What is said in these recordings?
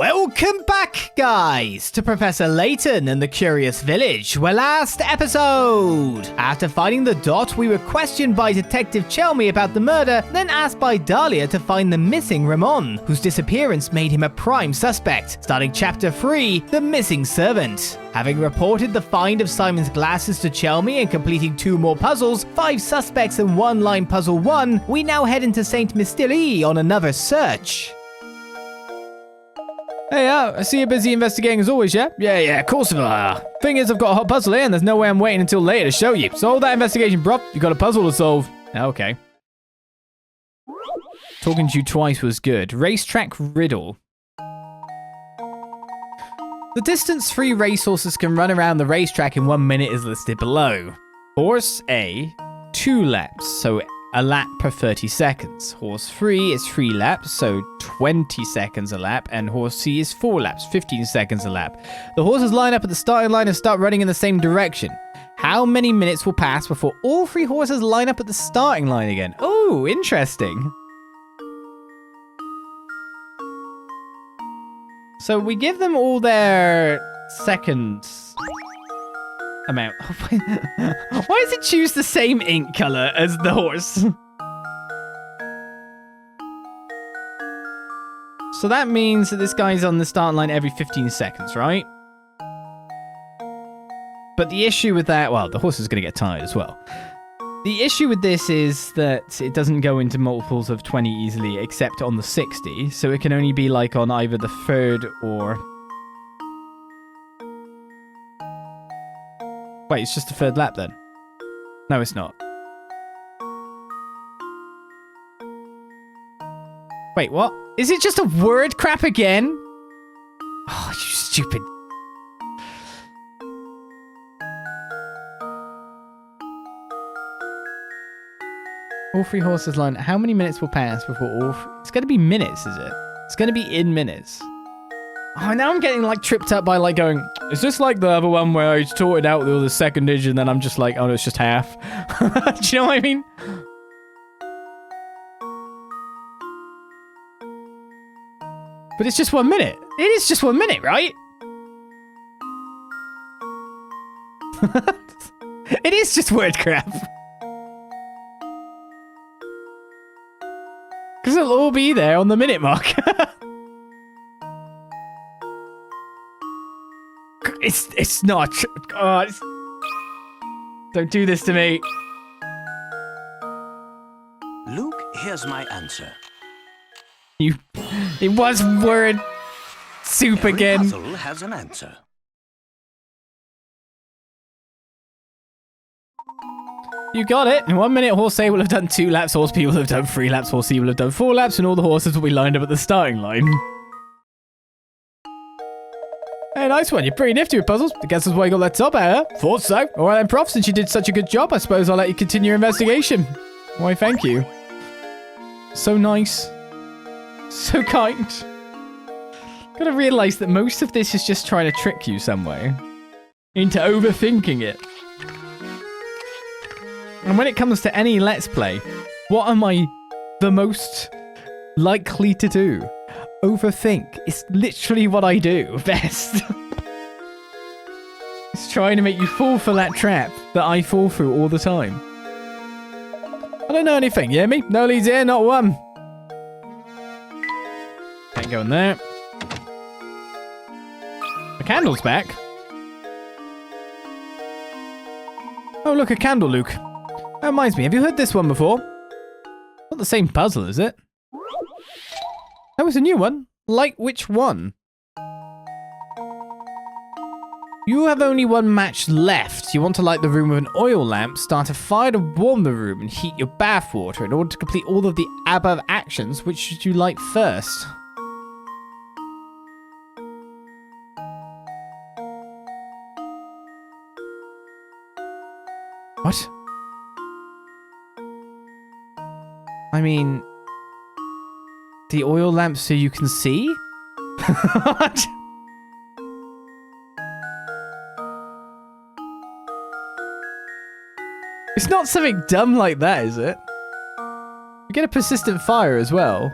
Welcome back, guys, to Professor Layton and the Curious Village, where last episode, after finding the dot, we were questioned by Detective Chelmy about the murder, then asked by Dahlia to find the missing Ramon, whose disappearance made him a prime suspect. Starting Chapter 3, The Missing Servant. Having reported the find of Simon's glasses to Chelmy and completing 2 more puzzles, 5 suspects and 1 line puzzle 1, we now head into St Mystere on another search. Hey, I see you're busy investigating as always, yeah? Yeah, of course I am. Thing is, I've got a hot puzzle here, and there's no way I'm waiting until later to show you. So all that investigation, bruv. You got a puzzle to solve. Okay. Talking to you twice was good. Racetrack Riddle. The distance 3 racehorses can run around the racetrack in 1 minute is listed below. Horse A, 2 laps, so a lap per 30 seconds. Horse 3 is 3 laps, so 20 seconds a lap, and horse C is 4 laps, 15 seconds a lap. The horses line up at the starting line and start running in the same direction. How many minutes will pass before all 3 horses line up at the starting line again? Oh, interesting. So we give them all their seconds amount. Why does it choose the same ink color as the horse? So that means that this guy's on the starting line every 15 seconds, right? But the issue with that, well, the horse is going to get tired as well. The issue with this is that it doesn't go into multiples of 20 easily, except on the 60. So it can only be like on either the 3rd or... Wait, it's just the 3rd lap then? No, it's not. Wait, what? Is it just a word crap again? Oh, you stupid. All 3 horses line. How many minutes will pass before all... It's going to be minutes, is it? It's going to be in minutes. Oh, now I'm getting, like, tripped up by, like, going... Is this like the other one where I taught it out with all the secondage and then I'm just like, oh, no, it's just half? Do you know what I mean? But it's just 1 minute. It is just 1 minute, right? It is just word crap. Because it'll all be there on the minute mark. It's not. Oh, don't do this to me. Luke, here's my answer. It was word soup Every again. puzzle has an answer. You got it. In 1 minute, horse A will have done 2 laps, horse B will have done 3 laps, horse C will have done 4 laps, and all the horses will be lined up at the starting line. Hey, nice one. You're pretty nifty with puzzles. I guess that's why you got that top out, huh? Thought so. All right then, Prof, since you did such a good job, I suppose I'll let you continue your investigation. Why, thank you. So nice. So kind. Gotta realise that most of this is just trying to trick you some way into overthinking it. And when it comes to any Let's Play, what am I the most likely to do? Overthink. It's literally what I do best. It's trying to make you fall for that trap that I fall through all the time. I don't know anything, you hear me? No leads here, not one. Can't go in there. The candle's back. Oh, look, a candle, Luke. That reminds me, have you heard this one before? Not the same puzzle, is it? That was a new one. Like which one? You have only 1 match left. You want to light the room with an oil lamp, start a fire to warm the room, and heat your bath water. In order to complete all of the above actions, which should you light first? What? I mean... The oil lamp so you can see? What? It's not something dumb like that, is it? You get a persistent fire as well.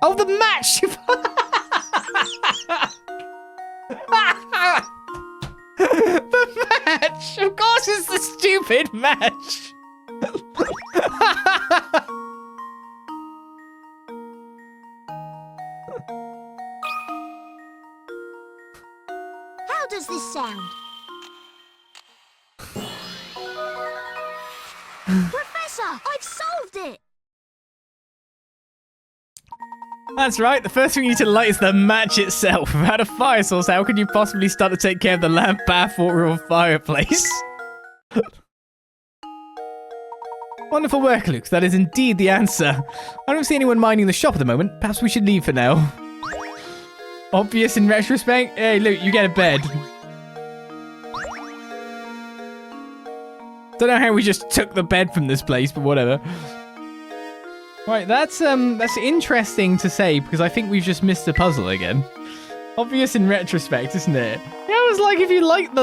Oh, the match! The match! Of course it's the stupid match! How does this sound? Professor, I've solved it! That's right, the first thing you need to light is the match itself. Without a fire source, how could you possibly start to take care of the lamp, bath, water, or fireplace? Wonderful work, Luke. That is indeed the answer. I don't see anyone minding the shop at the moment. Perhaps we should leave for now. Obvious in retrospect? Hey, Luke, you get a bed. Don't know how we just took the bed from this place, but whatever. Right, that's interesting to say because I think we've just missed the puzzle again. Obvious in retrospect, isn't it? Yeah, it was like if you like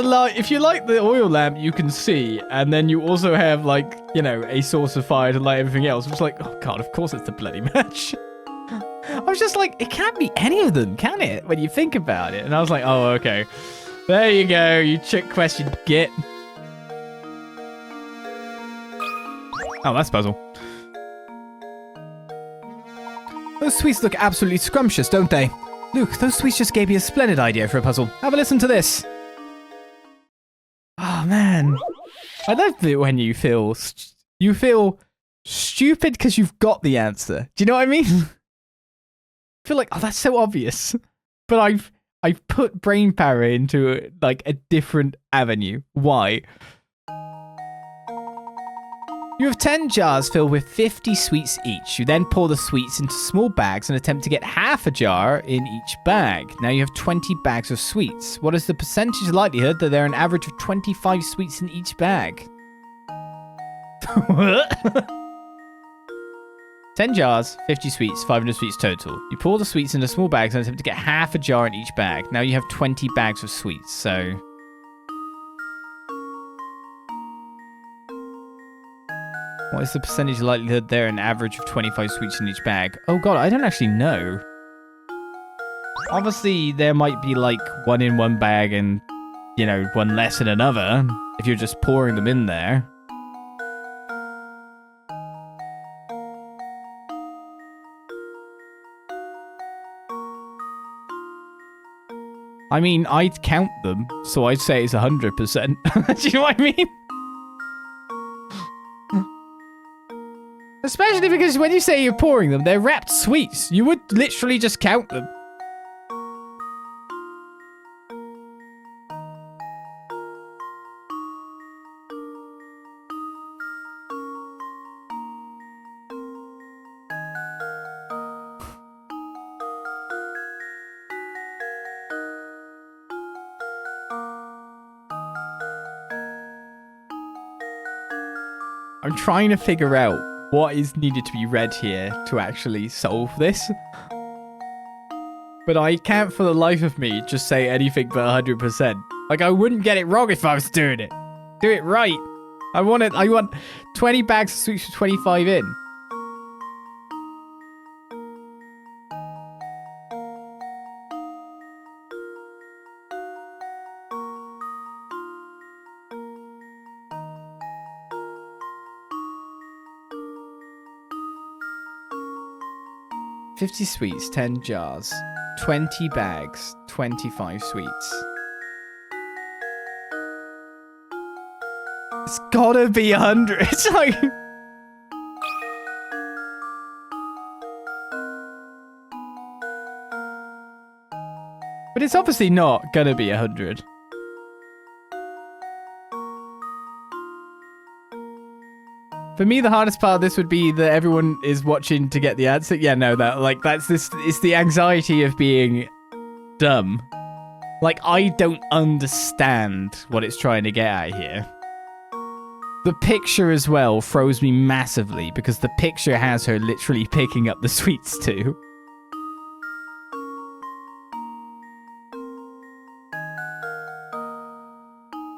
the oil lamp, you can see, and then you also have like, you know, a source of fire to light everything else. It was like, oh god, of course it's the bloody match. I was just like, it can't be any of them, can it? When you think about it, and I was like, oh okay, there you go, you trick question, git. Oh, that's a puzzle. Those sweets look absolutely scrumptious, don't they? Luke, those sweets just gave me a splendid idea for a puzzle. Have a listen to this. Oh, man. I love it when you feel stupid because you've got the answer. Do you know what I mean? I feel like, oh, that's so obvious. But I've put brain power into like a different avenue. Why? You have 10 jars filled with 50 sweets each. You then pour the sweets into small bags and attempt to get half a jar in each bag. Now you have 20 bags of sweets. What is the percentage likelihood that there are an average of 25 sweets in each bag? What? 10 jars, 50 sweets, 500 sweets total. You pour the sweets into small bags and attempt to get half a jar in each bag. Now you have 20 bags of sweets, so... What is the percentage likelihood there an average of 25 sweets in each bag? Oh god, I don't actually know. Obviously, there might be like one in one bag and, you know, one less in another if you're just pouring them in there. I mean, I'd count them, so I'd say it's 100%. Do you know what I mean? Especially because when you say you're pouring them, they're wrapped sweets. You would literally just count them. I'm trying to figure out what is needed to be read here to actually solve this. But I can't for the life of me just say anything but 100%. Like, I wouldn't get it wrong if I was doing it. Do it right. I want 20 bags of sweets for 25 in. $50 sweets, 10 jars, 20 bags, 25 sweets. It's gotta be 100. It's like... But it's obviously not gonna be 100. For me, the hardest part of this would be that everyone is watching to get the answer. Yeah, no, it's the anxiety of being dumb. Like, I don't understand what it's trying to get at here. The picture as well throws me massively because the picture has her literally picking up the sweets too.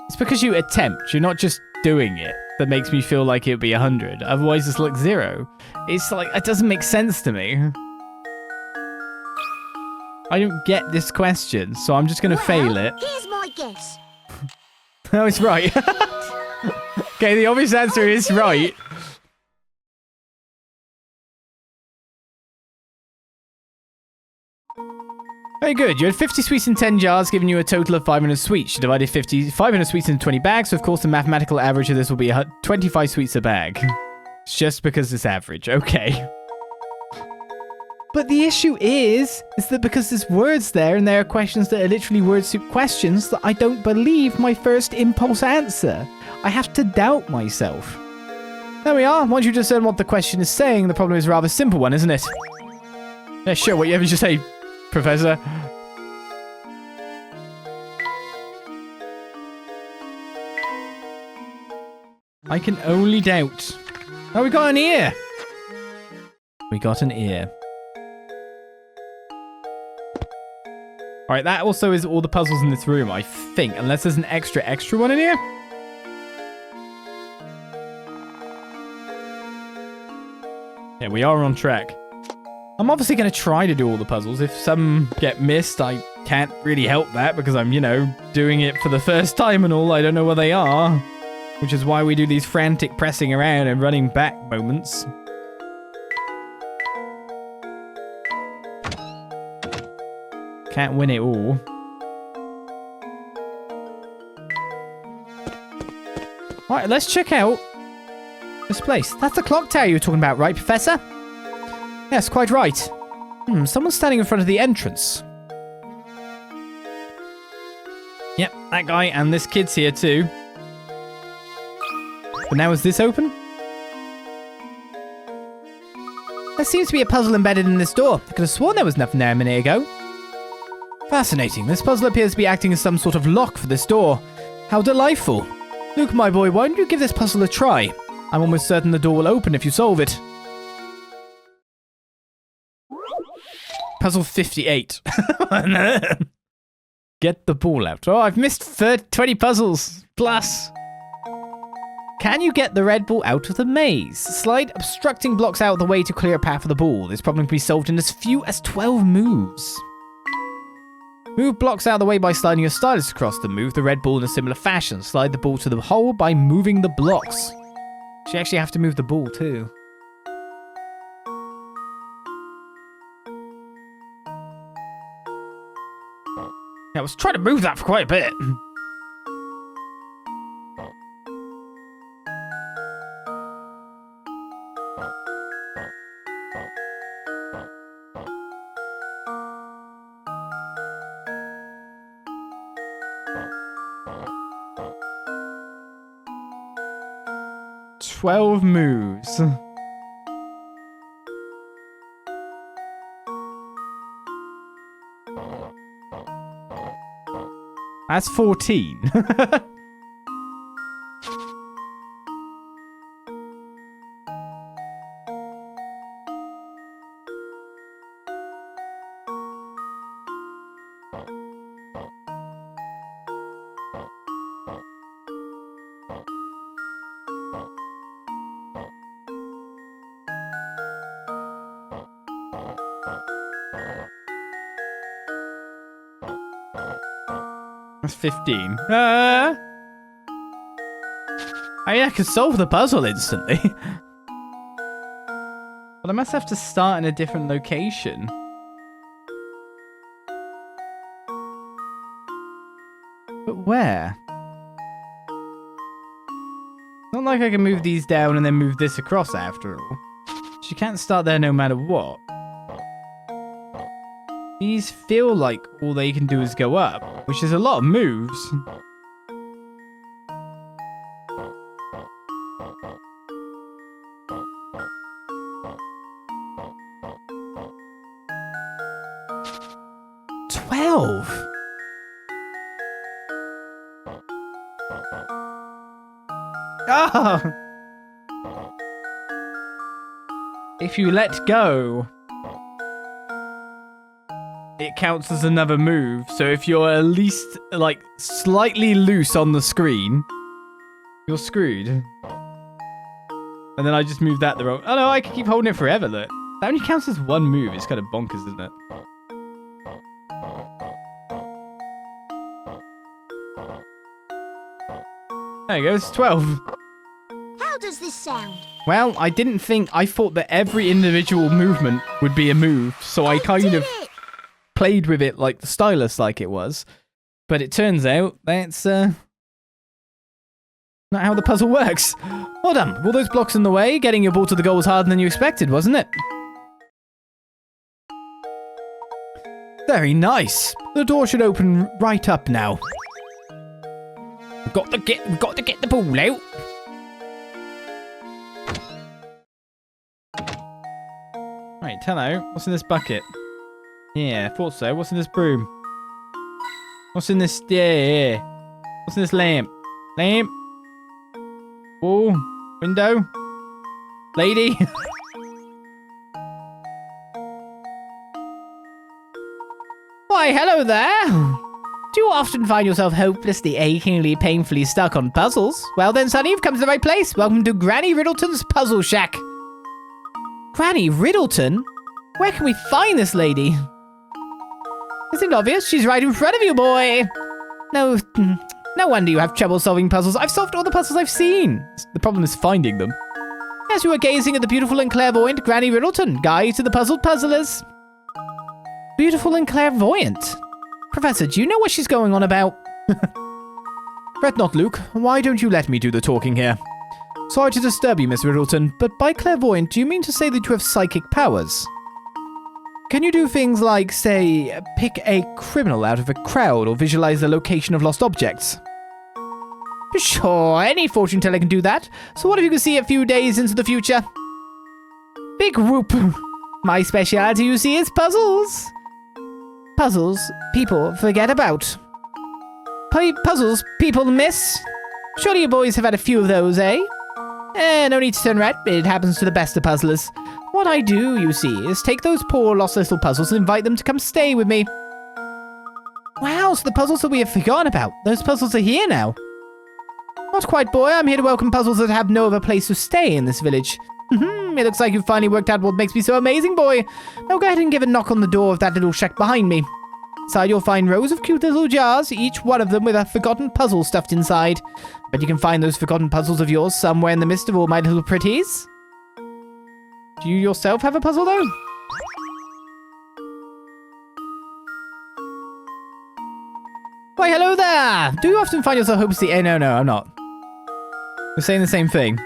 It's because you attempt, you're not just doing it. That makes me feel like it would be 100. Otherwise, it's like 0. It's like, it doesn't make sense to me. I don't get this question, so I'm just going to fail it. Here's my guess. No, it's right. Okay, the obvious answer is right. Very good. You had 50 sweets in 10 jars, giving you a total of 500 sweets. You divided 500 sweets into 20 bags, so of course the mathematical average of this will be 25 sweets a bag. It's just because it's average. Okay. But the issue is that because there's words there, and there are questions that are literally word soup questions, that I don't believe my first impulse answer. I have to doubt myself. There we are. Once you discern what the question is saying, the problem is a rather simple one, isn't it? Yeah, sure. Whatever you say, Professor. I can only doubt. Oh, we got an ear. We got an ear. Alright, that also is all the puzzles in this room, I think. Unless there's an extra one in here. Yeah, we are on track. I'm obviously going to try to do all the puzzles. If some get missed, I can't really help that because I'm, doing it for the first time and all. I don't know where they are. Which is why we do these frantic pressing around and running back moments. Can't win it all. Right, let's check out this place. That's the clock tower you were talking about, right, Professor? Yes, quite right. Someone's standing in front of the entrance. Yep, that guy and this kid's here too. But now is this open? There seems to be a puzzle embedded in this door. I could have sworn there was nothing there a minute ago. Fascinating. This puzzle appears to be acting as some sort of lock for this door. How delightful. Luke, my boy, why don't you give this puzzle a try? I'm almost certain the door will open if you solve it. Puzzle 58. Get the ball out. Oh, I've missed 20 puzzles. Plus. Can you get the red ball out of the maze? Slide obstructing blocks out of the way to clear a path for the ball. This problem can be solved in as few as 12 moves. Move blocks out of the way by sliding your stylus across them. Move the red ball in a similar fashion. Slide the ball to the hole by moving the blocks. You actually have to move the ball too. Yeah, I was trying to move that for quite a bit. 12 moves. That's 14. That's 15. I mean, I could solve the puzzle instantly. But I must have to start in a different location. But where? Not like I can move these down and then move this across after all. She can't start there no matter what. These feel like all they can do is go up, which is a lot of moves. Oh! If you let go, it counts as another move. So if you're at least, like, slightly loose on the screen, you're screwed. And then I just moved that the wrong... Oh no, I can keep holding it forever, look. That only counts as one move. It's kind of bonkers, isn't it? There you go, it's 12. How does this sound? Well, I thought that every individual movement would be a move, so I kind of played with it like the stylus like it was. But it turns out that's not how the puzzle works. Well done. With all those blocks in the way, getting your ball to the goal was harder than you expected, wasn't it? Very nice. The door should open right up now. We've got to get the ball out. Right, hello. What's in this bucket? Yeah, I thought so. What's in this broom? What's in this? Yeah. What's in this lamp? Lamp. Wall. Window. Lady. Why, hello there. Do you often find yourself hopelessly, achingly, painfully stuck on puzzles? Well then, sonny, you've come to the right place. Welcome to Granny Riddleton's Puzzle Shack. Granny Riddleton? Where can we find this lady? Isn't it obvious? She's right in front of you, boy. No wonder you have trouble solving puzzles. I've solved all the puzzles I've seen. The problem is finding them. As you were gazing at the beautiful and clairvoyant Granny Riddleton, guide to the puzzled puzzlers. Beautiful and clairvoyant? Professor, do you know what she's going on about? Fret not, Luke. Why don't you let me do the talking here? Sorry to disturb you, Miss Riddleton, but by clairvoyant, do you mean to say that you have psychic powers? Can you do things like, say, pick a criminal out of a crowd or visualize the location of lost objects? Sure, any fortune teller can do that. So what if you could see a few days into the future? Big whoop. My speciality, you see, is puzzles. Puzzles people forget about. Puzzles people miss. Surely you boys have had a few of those, eh? No need to turn red. It happens to the best of puzzlers. What I do, you see, is take those poor lost little puzzles and invite them to come stay with me. Wow, so the puzzles that we have forgotten about, those puzzles are here now. Not quite, boy. I'm here to welcome puzzles that have no other place to stay in this village. It looks like you've finally worked out what makes me so amazing, boy. Now go ahead and give a knock on the door of that little shack behind me. Inside you'll find rows of cute little jars, each one of them with a forgotten puzzle stuffed inside. But you can find those forgotten puzzles of yours somewhere in the midst of all my little pretties. Do you yourself have a puzzle, though? Why, hello there! Do you often find yourself hopelessly... No, I'm not. We're saying the same thing.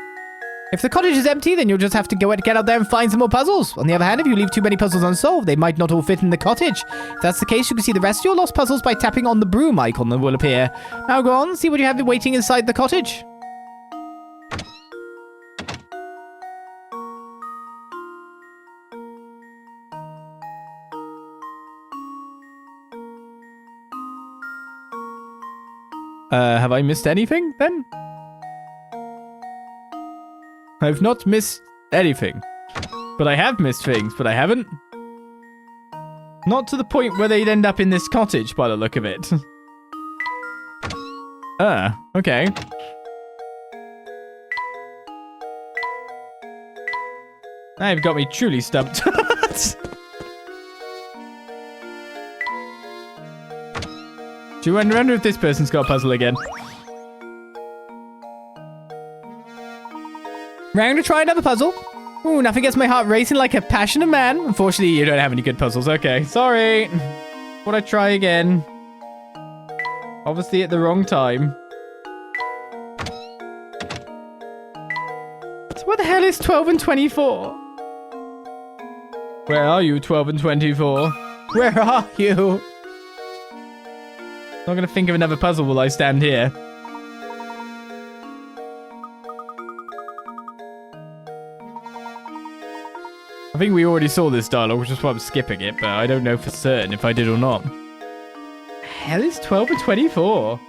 If the cottage is empty, then you'll just have to get out there and find some more puzzles. On the other hand, if you leave too many puzzles unsolved, they might not all fit in the cottage. If that's the case, you can see the rest of your lost puzzles by tapping on the broom icon that will appear. Now go on, see what you have waiting inside the cottage. Have I missed anything, then? I've not missed anything. But I have missed things, but I haven't. Not to the point where they'd end up in this cottage, by the look of it. Okay. Now you've got me truly stumped. Do you wonder if this person's got a puzzle again? Round to try another puzzle. Ooh, nothing gets my heart racing like a passionate man. Unfortunately, you don't have any good puzzles. Okay, sorry. Would I try again? Obviously at the wrong time. So what the hell is 12 and 24? Where are you, 12 and 24? Where are you? Not gonna think of another puzzle while I stand here. I think we already saw this dialogue, which is why I'm skipping it, but I don't know for certain if I did or not. Hell is 12 and 24?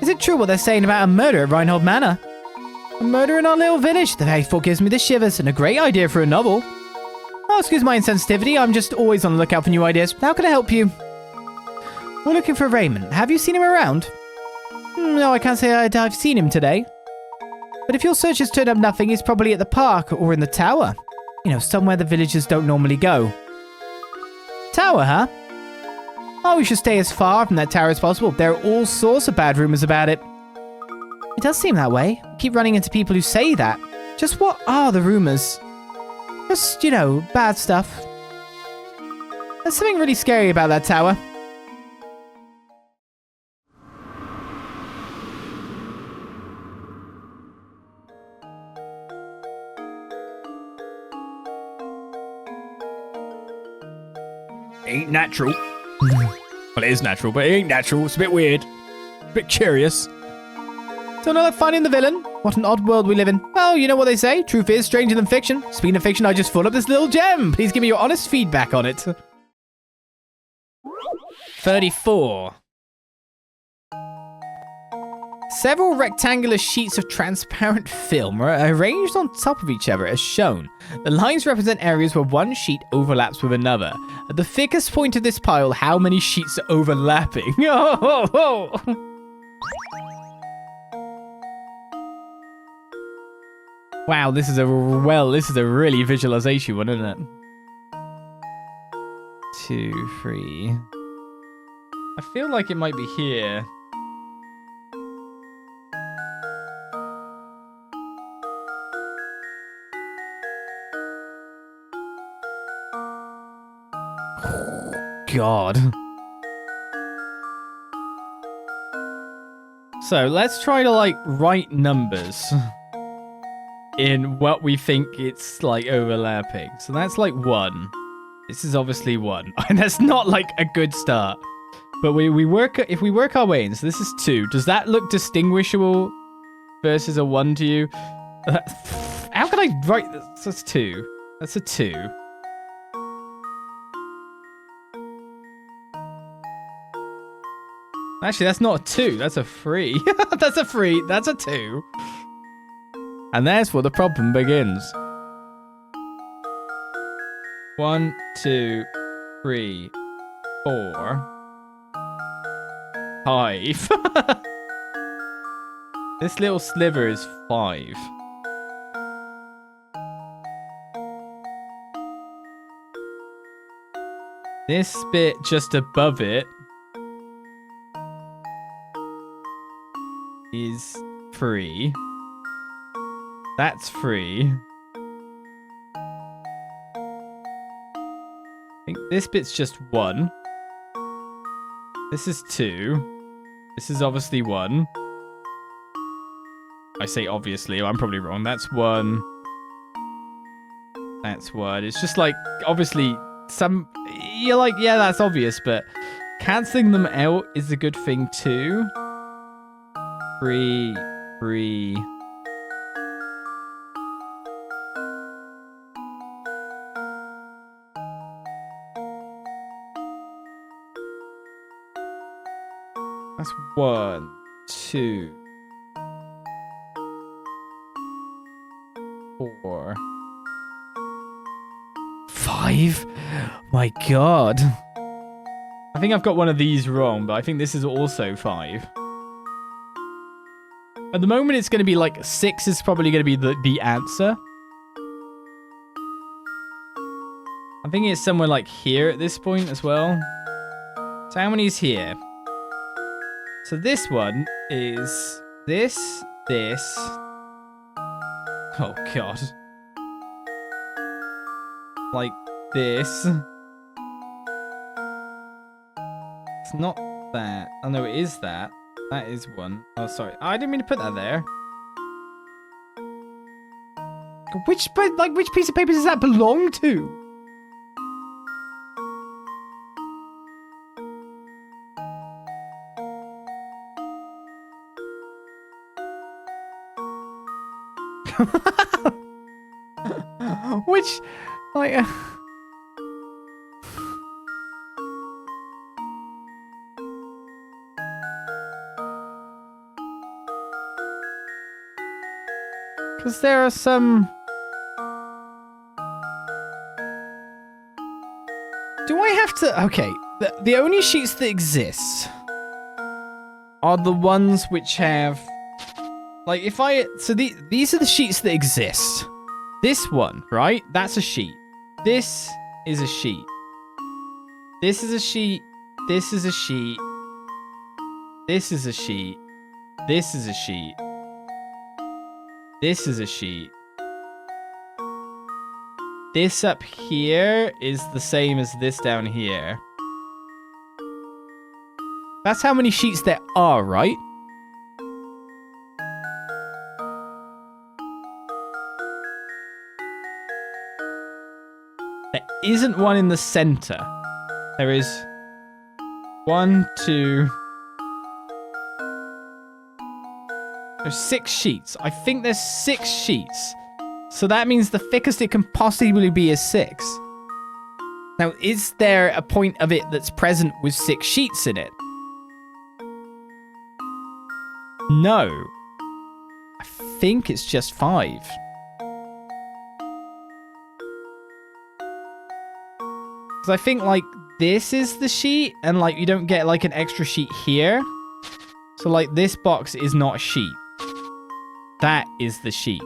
Is it true what they're saying about a murder at Reinhold Manor? A murder in our little village? The very thought gives me the shivers, and a great idea for a novel. Oh, excuse my insensitivity, I'm just always on the lookout for new ideas. How can I help you? We're looking for Raymond. Have you seen him around? No, I can't say I've seen him today. But if your search has turned up nothing, he's probably at the park or in the tower. You know, somewhere the villagers don't normally go. Tower, huh? Oh, we should stay as far from that tower as possible. There are all sorts of bad rumors about it. It does seem that way. I keep running into people who say that. Just what are the rumors? Just, you know, bad stuff. There's something really scary about that tower. Ain't natural. Well, it is natural, but it ain't natural. It's a bit weird. A bit curious. Don't know like finding the villain. What an odd world we live in. Well, you know what they say. Truth is stranger than fiction. Speaking of fiction, I just pulled up this little gem. Please give me your honest feedback on it. 34. Several rectangular sheets of transparent film are arranged on top of each other as shown. The lines represent areas where one sheet overlaps with another. At the thickest point of this pile, how many sheets are overlapping? Wow, this is a really visualization one, isn't it? 2, 3. I feel like it might be here. God. So let's try to like write numbers in what we think it's like overlapping. So that's like 1. This is obviously 1. And that's not like a good start. But if we work our way in, so this is 2. Does that look distinguishable versus a 1 to you? How can I write this? That's 2. That's a 2. Actually, that's not a 2. That's a 3. That's a 3. That's a 2. And that's where the problem begins. 1, 2, 3, 4, 5. This little sliver is 5. This bit just above it is 3. That's 3. I think this bit's just 1. This is 2. This is obviously 1. I say obviously, I'm probably wrong. That's 1. That's 1. It's just like, obviously, you're like, yeah, that's obvious, but cancelling them out is a good thing too. 3, 3. That's 1, 2, 4, 5. My God. I think I've got one of these wrong, but I think this is also 5. At the moment, it's going to be like 6 is probably going to be the answer. I think it's somewhere like here at this point as well. So how many is here? So this one is this. Oh, God. Like this. It's not that. Oh, no, it is that. That is 1. Oh, sorry. I didn't mean to put that there. Which piece of paper does that belong to? Which, like... Because there are some... Do I have to... Okay, the only sheets that exist are the ones which have... Like, if I... So these are the sheets that exist. this one, right? That's a sheet. This is a sheet. This is a sheet. This is a sheet. This is a sheet. This is a sheet. This is a sheet. This up here is the same as this down here. That's how many sheets there are, right? There isn't one in the center. There is 1, 2. There's 6 sheets. I think there's 6 sheets. So that means the thickest it can possibly be is 6. Now, is there a point of it that's present with 6 sheets in it? No. I think it's just 5. Because I think, like, this is the sheet, and, like, you don't get, like, an extra sheet here. So, like, this box is not a sheet. That is the sheet.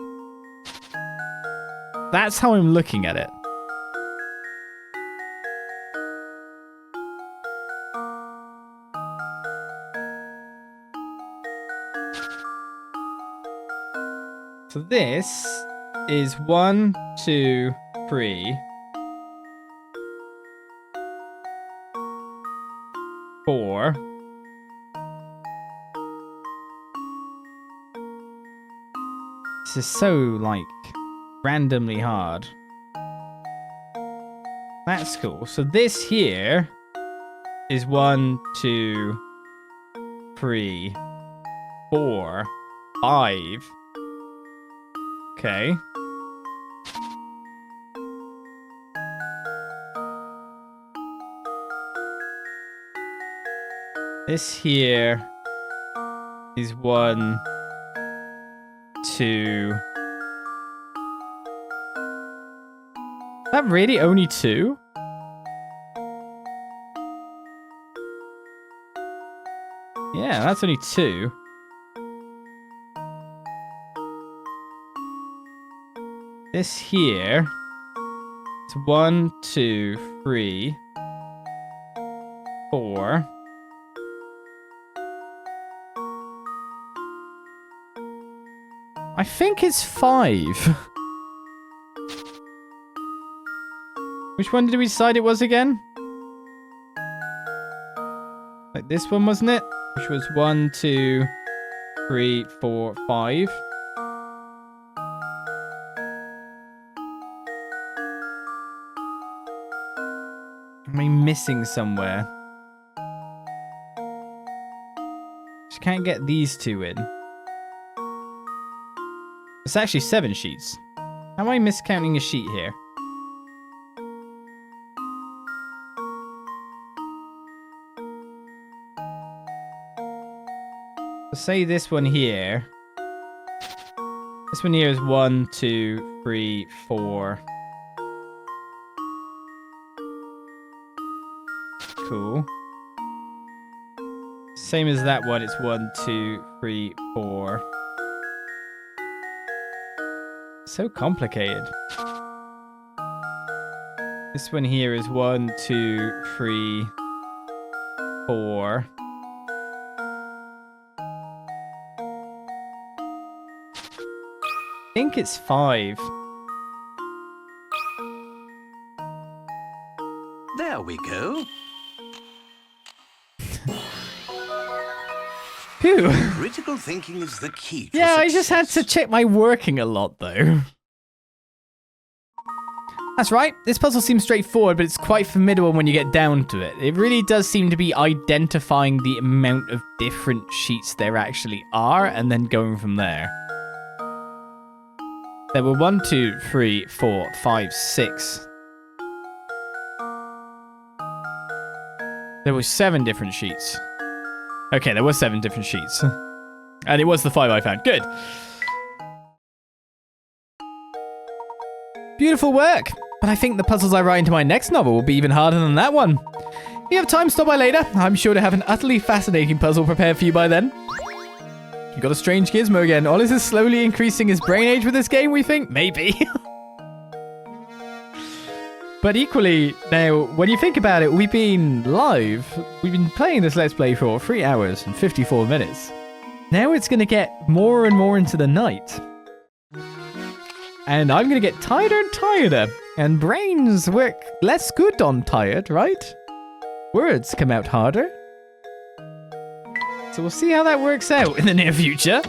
That's how I'm looking at it. So this is 1, 2, 3, 4. This is so, like, randomly hard. That's cool. So this here is 1, 2, 3, 4, 5. Okay. This here is 1, 2. Is that really only 2? Yeah, that's only 2. This here is 1, 2, 3, 4. I think it's 5. Which one did we decide it was again? Like this one, wasn't it? Which was 1, 2, 3, 4, 5. Am I missing somewhere? Just can't get these 2 in. It's actually 7 sheets. How am I miscounting a sheet here? So say this one here. This one here is 1, 2, 3, 4. Cool. Same as that one, it's 1, 2, 3, 4. So complicated. This one here is 1, 2, 3, 4. I think it's 5. There we go. Phew. Critical thinking is the key to Yeah, I just had to success. check my working a lot, though. That's right. This puzzle seems straightforward, but it's quite formidable when you get down to it. It really does seem to be identifying the amount of different sheets there actually are, and then going from there. There were 1, 2, 3, 4, 5, 6. There were 7 different sheets. Okay, there were 7 different sheets. And it was the 5 I found. Good. Beautiful work. But I think the puzzles I write into my next novel will be even harder than that one. If you have time, stop by later. I'm sure to have an utterly fascinating puzzle prepared for you by then. You got a strange gizmo again. Olis is slowly increasing his brain age with this game, we think? Maybe. But equally, now, when you think about it, we've been playing this Let's Play for 3 hours and 54 minutes. Now it's going to get more and more into the night. And I'm going to get tighter and tireder. And brains work less good on tired, right? Words come out harder. So we'll see how that works out in the near future.